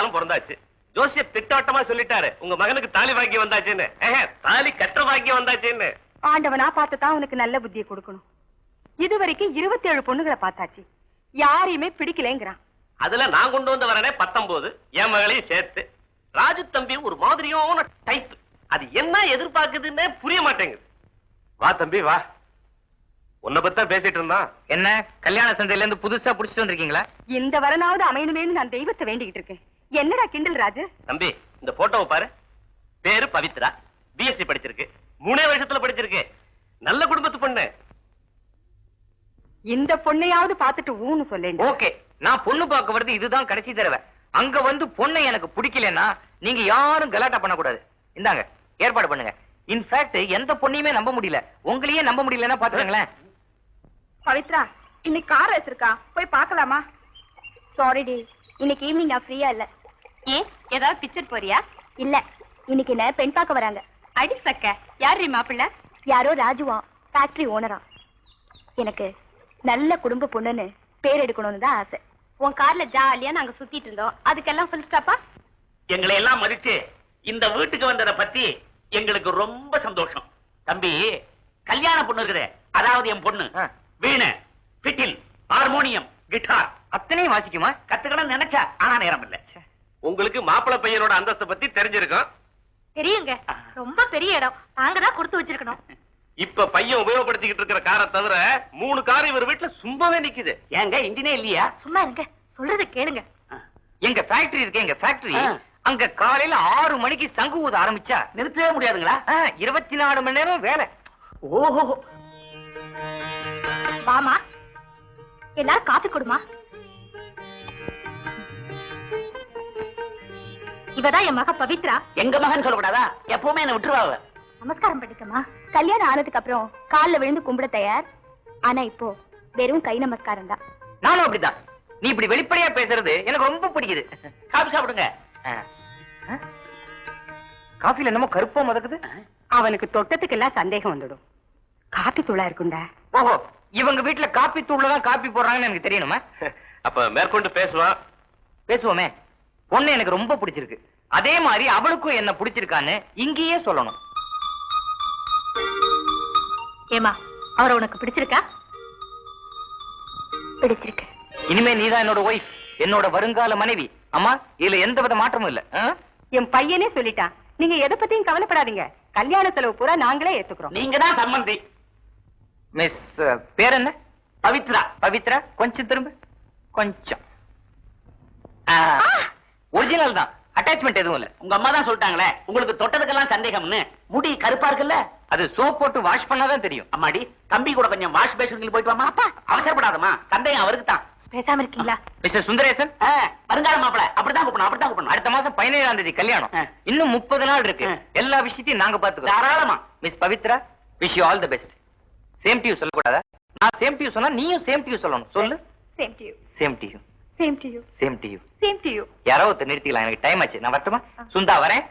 காலம் பிறந்தாச்சு. ஜோசியர் திட்டவட்டமா சொல்லிட்டாரு உங்க மகனுக்கு தாலி பாக்கியம் வந்தாச்சுன்னு. தாலி கற்ற பாக்கியம் வந்தாச்சுன்னு. ஆண்டவனா பார்த்துதான் உனக்கு நல்ல புத்தியை கொடுக்கணும். இதுவரைக்கும் 27 பொண்ணுகளை பார்த்தாச்சு, யாரையுமே பிடிக்கலங்கிறான். அதுல நான் கொண்டு வந்து வரனே 19, என் மகளையும் சேர்த்து. ராஜு தம்பி ஒரு மாதிரியான டைப். அது என்ன எதிர்பார்க்குதுன்னு புரிய மாட்டேங்குது. வா தம்பி வா, உன்னை பத்தி பேசிட்டு இருந்தான். என்ன கல்யாண சந்தையில இருந்து புதுசா புடிச்சிட்டு வந்திருக்கீங்களா? இந்த வரனாவது அமையணுமேனு நான் தெய்வத்தை வேண்டிக்கிட்டு இருக்கேன். என்னடா கிண்டல் ராஜு? தம்பி இந்த போட்டோவை பாரு. பேரு பவித்ரா, பிஎஸ்சி படிச்சிருக்கு, 3 வருஷத்துல படிச்சிருக்கு, நல்ல குடும்பத்து பொண்ணு. இந்த பொண்ணையாவது பார்த்துட்டு ஊன்னு சொல்லேன். ஓகே, நான் பொண்ணு பார்க்க வருது இதுதான் கடைசி தடவை. அங்க வந்து பொண்ணை எனக்கு பிடிக்கலன்னா நீங்க யாரும் கலாட்டா பண்ணக்கூடாது. இந்தாங்க ஏற்பாடு பண்ணுங்க. இன்ஃபேக்ட் எந்த பொண்ணையுமே நம்ப முடியல, உங்களையே நம்ப முடியலன்னா பாத்துக்கங்களேன். பவித்ரா, இன்னைக்கு கார் ரேஸ் இருக்கா, போய் பார்க்கலாமா? சாரி டி, இன்னைக்கு ஈவினிங் நான் ஃப்ரீயா இல்ல. ஏன் ஏதாவது பிக்சர் போறியா? இல்ல, இன்னைக்கு என்ன பெண் பார்க்க வராங்க. அடி சக்க, யாரு மாப்பிள்ள? யாரோ ராஜுவா, ஃபேக்டரி ஓனரா. எனக்கு நல்ல குடும்ப பொண்ணுன்னு பேர் எடுக்கணும்னு தான் ஆசை. உன் கார்ல ஜாலியா நாங்க சுத்திட்டு இருந்தோம், அதுக்கெல்லாம் ஃபுல் ஸ்டாப்பா? எங்களை எல்லாம் மதிச்சு இந்த வீட்டுக்கு வந்ததை பத்தி எங்களுக்கு ரொம்ப சந்தோஷம். தம்பி கல்யாண பொண்ணு இருக்குதே, அதாவது என் பொண்ணு வீணை, பிட்டில், ஹார்மோனியம், கிட்டார் அத்தனையும் வாசிக்குமா? கத்துக்கணும் நினைச்சா, ஆனா நேரம் இல்ல. உங்களுக்கு மாப்பிள்ளை பையனோட அந்தஸ்தை பத்தி தெரிஞ்சிருக்கும். தெரியுங்க, ரொம்ப பெரிய இடம், நாங்க தான் கொடுத்து வச்சிருக்கணும். இப்ப பையன் உபயோகப்படுத்திக்கிட்டு இருக்கிற காரை தவிர 3 கார் இவர் வீட்டுல சும்மாவே நிக்குது. ஏங்க இன்ஜினே இல்லையா? சும்மா இருங்க, சொல்றத கேளுங்க. எங்க ஃபேக்டரி இருக்கு, எங்க ஃபேக்டரி அங்க காலையில 6 மணிக்கு சங்கு ஊத ஆரம்பிச்சா நிறுத்தவே முடியாதுங்களா? 24 மணி நேரம் வேலை. ஓஹோ, வாமா எல்லாரும் காப்பி கொடுமா. இவதான் என் மக பவித்ரா. எங்க மகன் சொல்லக்கூடாதா? எப்பவுமே என்ன விட்டுருவாங்க. நமஸ்காரம் பண்ணிக்கமா. கல்யாணம் ஆனதுக்கு அப்புறம் கால்ல விழுந்து கும்பிட தயார், ஆனா இப்போ வெறும் கை நமஸ்காரம் தான். நானும் அப்படிதான். நீ இப்படி வெளிப்படையா பேசுறது எனக்கு ரொம்ப பிடிக்குது. காபி சாப்பிடுங்க. காஃபில என்னமோ கருப்பா மதக்குது. அவனுக்கு தொட்டத்துக்கு எல்லாம் சந்தேகம் வந்துடும். காப்பி தூளா இருக்குண்டா. ஓஹோ, இவங்க வீட்டுல காப்பி தூள்லதான் காப்பி போடுறாங்கன்னு எனக்கு தெரியணுமா? அப்ப மேற்கொண்டு பேசுவான். பேசுவோமே. பொண்ணு எனக்கு ரொம்ப பிடிச்சிருக்கு, அதே மாதிரி அவளுக்கும் என்ன பிடிச்சிருக்கான்னு இங்கேயே சொல்லணும். ஏமா, அவரை உனக்கு பிடிச்சிருக்கா? பிடிச்சிருக்கு. இனிமே நீதான் என்னோட ஒய்ஃப், என்னோட வருங்கால மனைவி. அம்மா, இதுல எந்த வித மாற்றமும் இல்ல. என் பையனே சொல்லிட்டான், நீங்க எதை பத்தியும் கவலைப்படாதீங்க, கல்யாண செலவு பூரா நாங்களே ஏத்துக்கிறோம். நீங்க தான் சம்பந்தி. மிஸ் பேர் என்ன? பவித்ரா. பவித்ரா, கொஞ்சம் திரும்ப. கொஞ்சம் ஒரிஜினல் தான், அட்டாச்மெண்ட் எதுவும் இல்ல. உங்க அம்மா தான் சொல்லிட்டாங்களே உங்களுக்கு தொட்டதுக்கெல்லாம் சந்தேகம்னு. முடி கருப்பா இருக்குல்ல, அது சோப் போட்டு வாஷ் பண்ணாதான் தெரியும். அம்மாடி, தம்பி கூட கொஞ்சம் வாஷ் பேஷன் போயிட்டு வாமா. அப்பா அவசரப்படாதமா, சந்தேகம் அவருக்கு தான். பேசாம இருக்கீங்களா? மிஸ்டர் சுந்தரேசன், வருங்கால மாப்பிள அப்படிதான் கூப்பிடணும், அப்படிதான் கூப்பிடணும். அடுத்த மாசம் 17ஆம் தேதி கல்யாணம், இன்னும் 30 நாள் இருக்கு. எல்லா விஷயத்தையும் நாங்க பாத்துக்கிறோம். தாராளமா. Miss Pavithra, wish you all the best. Same to you சொல்லக்கூடாதா? நான் சேம் டு யூ சொன்னா நீயும் சேம் டு யூ சொல்லணும். சொல்லு. Same to you. Same to you. Same to you. Same to you. Same to you. யாரோ ஒருத்தர் நிறுத்திக்கலாம், எனக்கு டைம் ஆச்சு. நான் வரட்டுமா? சுந்தா வரேன்.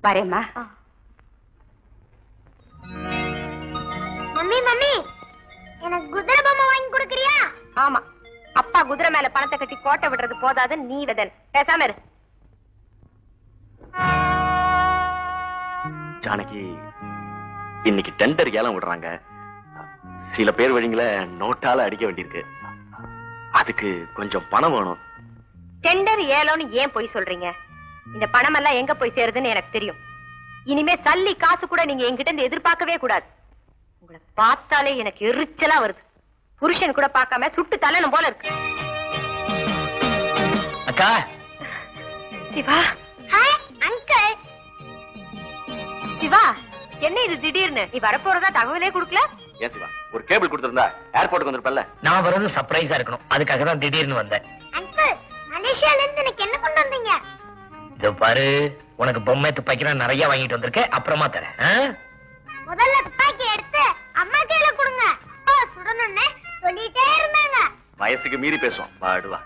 வரேம்மா. மம்மி மம்மி, எனக்கு குதிரை பொம்மை வாங்கி கொடுக்கறியா? ஆமா, அப்பா குதிரை மேல பணத்தை கட்டி கோட்டை விடுறது போதாது, நீ விதன். பேசாம இரு. ஜானகி, இன்னைக்கு டெண்டர் ஏலம் விடுறாங்க. சில பேர் வழிங்கள நோட்டால அடிக்க வேண்டியிருக்கு. அதுக்கு கொஞ்சம் பணம் வேணும். டெண்டர் ஏலோன்னு ஏன் போய் சொல்றீங்க? இந்த பணம் எல்லாம் எங்க போய் சேருதுன்னு எனக்கு தெரியும். இனிமே சல்லி காசு கூட நீங்க என்கிட்ட இருந்து எதிர்பார்க்கவே கூடாது. உங்களை பார்த்தாலே எனக்கு எரிச்சலா வருது. புருஷன் கூட பார்க்காம சுட்டு தள்ளணும் போல இருக்கு. அக்கா. சிவா. Hi uncle. சிவா, என்ன இது திடீர்னு? நீ வரப்போறதா தகவலே கொடுக்கல? ஏன் சிவா, ஒரு கேபிள் கொடுத்திருந்தா ஏர்போர்ட்டுக்கு வந்திருப்பல்ல. நான் வரது சர்ப்ரைஸா இருக்கணும், அதுக்காக தான் திடீர்னு வந்தேன். அங்கிள், மலேசியால இருந்து எனக்கு என்ன கொண்டு வந்தீங்க? இதோ பாரு, உனக்கு பொம்மை துப்பாக்கி நிறைய வாங்கிட்டு வந்திருக்கேன், அப்புறமா தரேன். முதல்ல துப்பாக்கி எடுத்து அம்மா கையில கொடுங்க. அப்பா சுடணும்னு சொல்லிட்டே இருந்தாங்க. வயசுக்கு மீறி பேசுவோம். வாடுவா.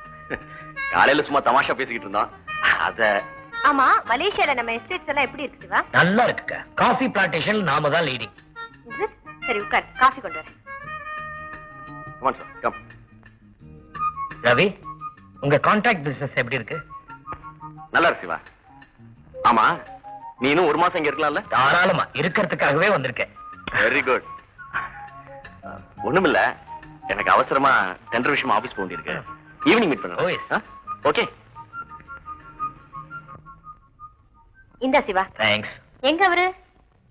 காலையில சும்மா தமாஷா பேசிக்கிட்டு இருந்தோம். அத ஆமா, மலேசியால நம்ம எஸ்டேட்ஸ் எல்லாம் எப்படி இருக்கு சிவா? நல்லா இருக்குக்கா. காஃபி பிளான்டேஷன் நாம தான் லீடிங். சரி உட்கார், காஃபி கொண்டு வரேன். ரவி, உங்க கான்ட்ராக்ட் பிசினஸ் எப்படி இருக்கு? நல்லா இருக்கு சிவா. ஆமா, நீ இன்னும் ஒரு மாசம் இங்க இருக்கலாம்ல? தாராளமா இருக்கிறதுக்காகவே வந்திருக்கேன். Very good. ஒண்ணுமில்ல, எனக்கு அவசரமா டெண்டர் விஷயமா ஆபீஸ் போக வேண்டியிருக்கு. Evening meet Oh, yes. பண்ணலாம். ஓகே. இந்த சிவா தேங்க்ஸ். எங்க அவரு?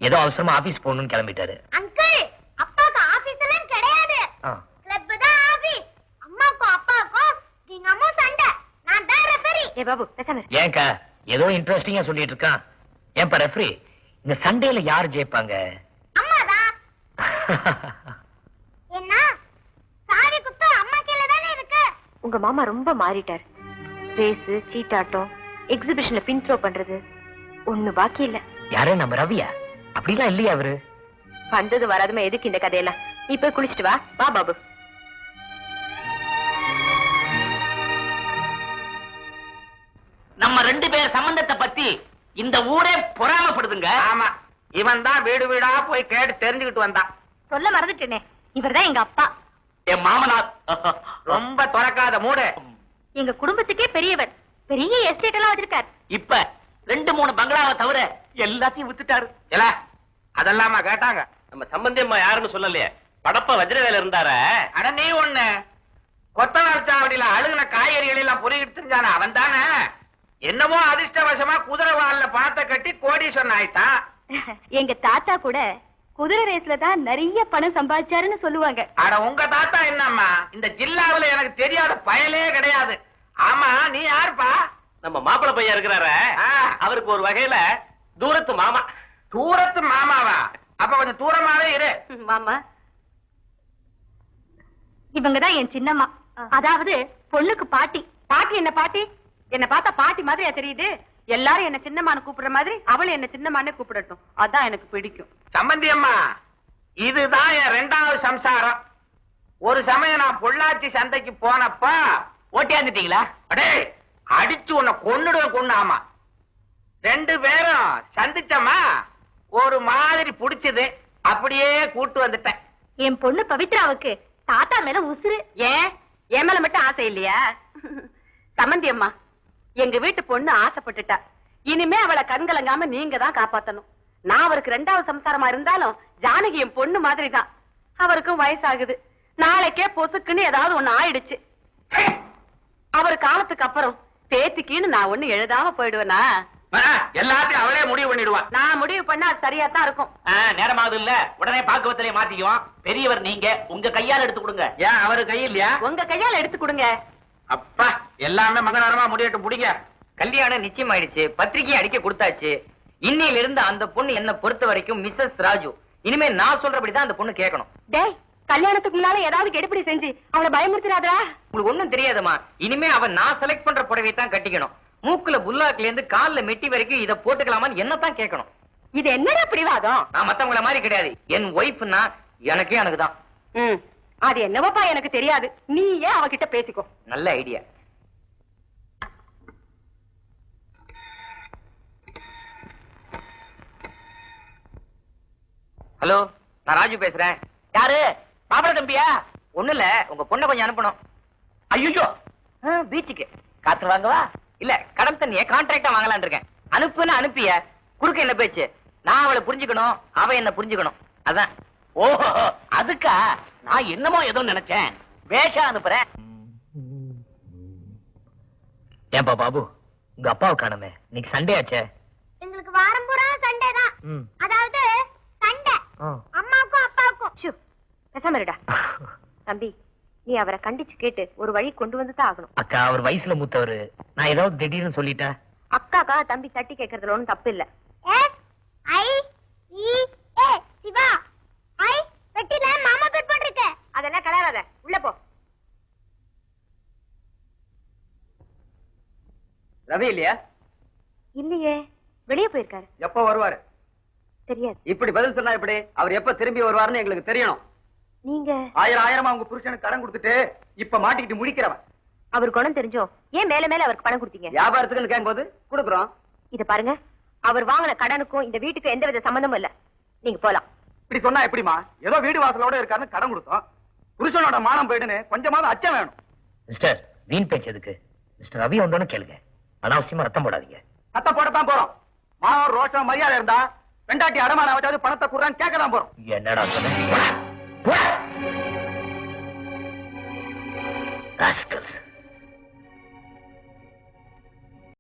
ஏதோ அவசரமா ஆபீஸ் போகணும்னு கிளம்பிட்டாரு. அங்கிள், அப்பாக்கு ஆபீஸ் எல்லாம் கிடையாது. கிளப் தான் ஆபீஸ். அம்மாக்கும் அப்பாக்கும் தினமும் சண்டை. நான் தான் ரெஃபரி. ஏ பாபு பேசாம இரு. ஏன்க்கா ஏதோ இன்ட்ரெஸ்டிங்கா சொல்லிட்டு இருக்கான். ஏன்பா ரெஃப்ரி, இந்த சண்டேல யார் ஜெயிப்பாங்க? அம்மாதான். என்ன சாரி குத்து அம்மா கையில தானே இருக்கு. உங்க மாமா ரொம்ப மாறிட்டார். ரேஸ், சீட்டாட்டம், எக்ஸிபிஷன்ல பின் த்ரோ பண்றது ஒண்ணு பாக்கி இல்ல. யாரு, நம்ம ரவியா? அப்படிலாம் இல்லையா அவரு? வந்தது வராதுமா எதுக்கு இந்த கதையெல்லாம்? நீ போய் குளிச்சிட்டு வா. வா பாபு. நம்ம 2 பேர் சம்பந்தத்தை பத்தி இந்த ஊரே பொறாமப்படுதுங்க. ஆமா, இவன் தான் வீடு வீடா போய் கேட்டு தெரிஞ்சுக்கிட்டு வந்தான். சொல்ல மறந்துட்டேனே, இவர்தான் எங்க அப்பா. என் மாமனார் ரொம்ப துறக்காத மூடு. எங்க குடும்பத்துக்கே பெரியவர். பெரிய எஸ்டேட் எல்லாம் வச்சிருக்காரு. இப்ப 2-3 பங்களாவை தவிர எல்லாத்தையும் வித்துட்டாரு. இல்ல அதெல்லாமா கேட்டாங்க. நம்ம சம்பந்தியம்மா யாருன்னு சொல்லலையே. படப்ப வஜ்ரவேல இருந்தார. அட நீ ஒண்ணு கொத்தவால் சாவடியில அழுகுன காய்கறிகள் எல்லாம் பொறிக்கிட்டு இருந்தான அவன் தானே. என்னமோ அதிர்ஷ்டவசமா குதிரை வால்ல பணத்தை கட்டி கோடீஸ்வரன் ஆயிட்டான். எங்க தாத்தா கூட குதிரை ரேஸ்ல தான் நிறைய பணம் சம்பாதிச்சாருன்னு சொல்லுவாங்க. அட உங்க தாத்தா என்னம்மா, இந்த ஜில்லாவுல எனக்கு தெரியாத பயலே கிடையாது. ஆமா, நீ யாருப்பா? நம்ம மாப்பிள பையன் இருக்கிறார, ஆ. அவருக்கு ஒரு வகையில தூரத்து மாமா. தூரத்து மாமாவா? அப்ப கொஞ்சம் தூரமாவே இரு. மாமா, இவங்கதான் என் சின்னம்மா. அதாவது பொண்ணுக்கு பாட்டி. பாட்டி என்ன பாட்டி? என்ன பார்த்தா பாட்டி மாதிரியா தெரியுது? எல்லாரும் என்ன சின்னம்மான்னு கூப்பிடுற மாதிரி அவளும் என்ன சின்னம்மானே கூப்பிடட்டும். அதான் எனக்கு பிடிக்கும். சம்பந்தி அம்மா, இதுதான் என் 2வது சம்சாரம். ஒரு சமயம் நான் பொள்ளாச்சி சந்தைக்கு போனப்ப ஓட்டியாந்துட்டீங்களா? அடே அடிச்சு உன்னை கொன்னு. ஆமா, 2 பேரும் சந்திச்சமா ஒரு மாதிரி புடிச்சது. அப்படியே கூட்டு வந்துட்டேன். என் பொண்ணு பவித்ராவுக்கு தாத்தா மேல உசுரு. ஏன் என் மேல மட்டும் ஆசை இல்லையா? சமந்தி அம்மா, எங்க வீட்டு பொண்ணு ஆசைப்பட்டுட்டா. இனிமே அவளை கண்கலங்காம நீங்க தான் காப்பாத்தணும். நான் அவருக்கு 2வது சம்சாரமா இருந்தாலும் ஜானகி என் பொண்ணு மாதிரி தான். அவருக்கும் வயசாகுது. நாளைக்கே பொசுக்குன்னு ஏதாவது ஒண்ணு ஆயிடுச்சு. அவர் காலத்துக்கு அப்புறம் பேத்திக்கின்னு நான் ஒண்ணு எழுதாம போயிடுவேனா? எல்லாத்தையும் அவளே முடிவு பண்ணிடுவான். நான் முடிவு பண்ணா அது சரியா தான் இருக்கும். நேரமாவது இல்ல, உடனே பாக்குவத்திலே மாத்திக்குவோம். பெரியவர் நீங்க, உங்க கையால எடுத்து கொடுங்க. ஏன் அவரு கை இல்லையா? உங்க கையால எடுத்து கொடுங்க. அப்பா, எல்லாமே மகனாரமா முடியட்டும். புடிங்க. கல்யாணம் நிச்சயம் ஆயிடுச்சு. பத்திரிகையை அடிக்க கொடுத்தாச்சு. இன்னையில இருந்து அந்த பொண்ணு என்ன பொறுத்த வரைக்கும் மிஸ்ஸஸ் ராஜு. இனிமே நான் சொல்றபடிதான் அந்த பொண்ணு கேட்கணும். டேய், கல்யாணத்துக்கு முன்னால ஏதாவது கெடுபிடி செஞ்சு அவளை பயமுறுத்திராதா? உங்களுக்கு ஒண்ணும் தெரியாதுமா. இனிமே அவன் நான் செலக்ட் பண்ற புடவை தான் கட்டிக்கணும். மூக்குல புல்லாக்குல இருந்து கால்ல மெட்டி வரைக்கும் இத போட்டுக்கலாமான்னு என்னதான் கேட்கணும். இது என்னடா பிடிவாதம்? நான் மத்தவங்கள மாதிரி கிடையாது. என் ஒய்ஃப்னா எனக்கே எனக்குதான். அது என்னவப்பா எனக்கு தெரியாது. நீ ஏன் அவகிட்ட பேசிக்கோ. நல்ல ஐடியா. ஹலோ, நான் ராஜு பேசுறேன். யாரு? மாப்பிள தம்பியா? ஒண்ணு இல்ல, உங்க பொண்ணை கொஞ்சம் அனுப்பணும். ஐயோ, பீச்சுக்கு. காத்து வாங்கவா? இல்ல, கடல் தண்ணிய கான்ட்ராக்டா வாங்கலாம்னு இருக்கேன். அனுப்புன்னு அனுப்பிய குறுக்க என்ன பேச்சு? நான் அவளை புரிஞ்சுக்கணும், அவ என்ன புரிஞ்சுக்கணும். அதான். ஓஹோ, அதுக்கா? நான் என்னமோ ஏதோ நினைச்சேன். வேஷம் அனுப்புறேன். ஏன்பா பாபு, உங்க அப்பாவை காணுமே. இன்னைக்கு சண்டே ஆச்சே. எங்களுக்கு வாரம் பூரா சண்டே தான். அதாவது சண்டை அம்மாக்கும் அப்பாவுக்கும். பேசாம இருடா. தம்பி, நீ அவரை கண்டிச்சு கேட்டு ஒரு வழி கொண்டு வந்து தான் ஆகணும். அக்கா, அவர் வயசுல மூத்தவரு. நான் ஏதாவது திடீர்னு சொல்லிட்டேன். அக்காக்கா தம்பி தட்டி கேட்கறதுல ஒண்ணும் தப்பு இல்ல. சிவா, வெட்டில மாமா பேர் போட்டிருக்கு. அதெல்லாம் கலராத, உள்ள போ. ரவி இல்லையா? இல்லையே, வெளியே போயிருக்காரு. எப்ப வருவாரு? தெரியாது. இப்படி பதில் சொன்னா எப்படி? அவர் எப்ப திரும்பி வருவாருன்னு எங்களுக்கு தெரியணும். நீங்க ஆயிரமா உங்க புருஷனுக்கு கடன் கொடுத்துட்டு இப்ப மாட்டிக்கிட்டு முடிக்கிறவன். அவர் குணம் தெரிஞ்சோ ஏன் மேல மேல அவருக்கு பணம் கொடுத்தீங்க? வியாபாரத்துக்குன்னு கேட்கும்போது கொடுக்குறோம். இத பாருங்க, அவர் வாங்கின கடனுக்கும் இந்த வீட்டுக்கு எந்தவித சம்பந்தமும் இல்ல. நீங்க போலாம். இப்படி சொன்னா எப்படிமா? ஏதோ வீடு வாசலோட இருக்காருன்னு கடன் கொடுத்தோம். புருஷனோட மானம் போயிடுன்னு கொஞ்சமாவது அச்சம் வேணும். மிஸ்டர், வீண் பேச்சு எதுக்கு? மிஸ்டர் ரவி வந்தோன்னு கேளுங்க. அனாவசியமா ரத்தம் போடாதீங்க. சத்த போடத்தான் போறோம். மானம் ரோஷம் மரியாதை இருந்தா பெண்டாட்டி அடமான வச்சாவது பணத்தை குடுறான்னு கேட்கதான் போறோம். என்னடா சொன்ன? ராஸ்கல்ஸ்.